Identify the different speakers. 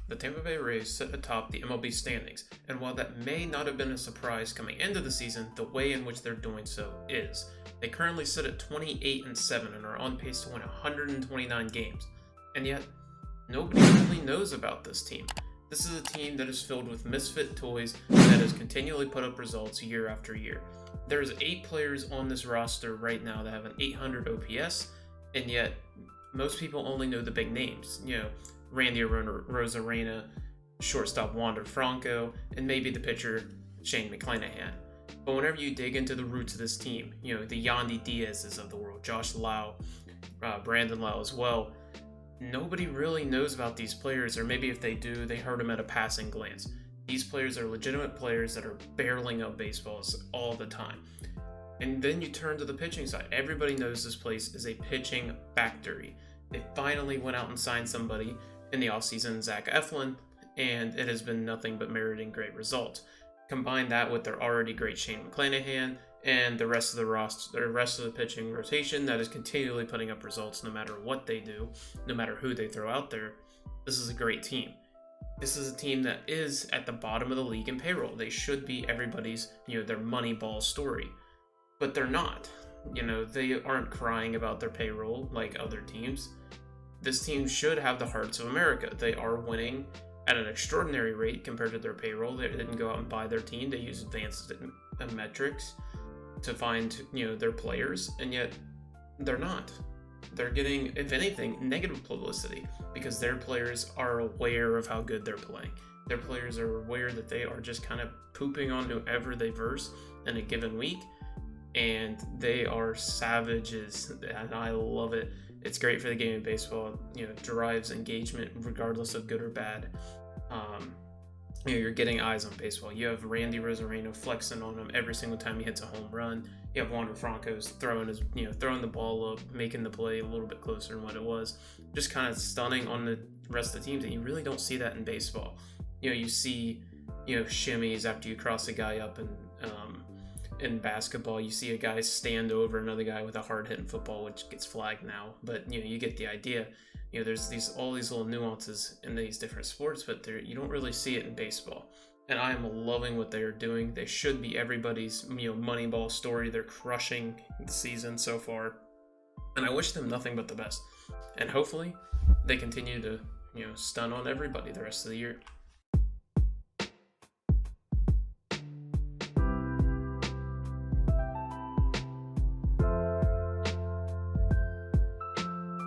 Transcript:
Speaker 1: the Tampa Bay Rays sit atop the MLB standings, and while that may not have been a surprise coming into the season, the way in which they're doing so is. They currently sit at 28-7 and are on pace to win 129 games, and yet nobody really knows about this team. This is a team that is filled with misfit toys that has continually put up results year after year. There's 8 players on this roster right now that have an 800 OPS, and yet most people only know the big names. Randy Rosarena, shortstop Wander Franco, and maybe the pitcher Shane McClanahan. But whenever you dig into the roots of this team, the Yandy Diaz's of the world, Josh Lau, Brandon Lau as well, nobody really knows about these players, or maybe if they do, they heard them at a passing glance. These players are legitimate players that are barreling up baseballs all the time. And then you turn to the pitching side. Everybody knows this place is a pitching factory. They finally went out and signed somebody in the offseason, Zach Eflin, and it has been nothing but meriting great results. Combine that with their already great Shane McClanahan and the rest of the roster, the rest of the pitching rotation that is continually putting up results no matter what they do, no matter who they throw out there. This is a great team. This is a team that is at the bottom of the league in payroll. They should be everybody's, their Moneyball story. But they're not. They aren't crying about their payroll like other teams. This team should have the hearts of America. They are winning at an extraordinary rate compared to their payroll. They didn't go out and buy their team. They used advanced metrics to find, their players, and yet they're not. They're getting, if anything, negative publicity because their players are aware of how good they're playing. Their players are aware that they are just kind of pooping on whoever they verse in a given week, and they are savages, and I love it. It's great for the game of baseball. It drives engagement regardless of good or bad. You're getting eyes on baseball. You have Randy Rosarena flexing on him every single time he hits a home run. You have Wander Franco's throwing the ball up, making the play a little bit closer than what it was. Just kind of stunning on the rest of the teams, and you really don't see that in baseball. You see, shimmies after you cross a guy up, and in basketball, you see a guy stand over another guy with a hard hit in football, which gets flagged now. But you get the idea. There's all these little nuances in these different sports, but you don't really see it in baseball. And I am loving what they are doing. They should be everybody's Moneyball story. They're crushing the season so far, and I wish them nothing but the best. And hopefully, they continue to stun on everybody the rest of the year.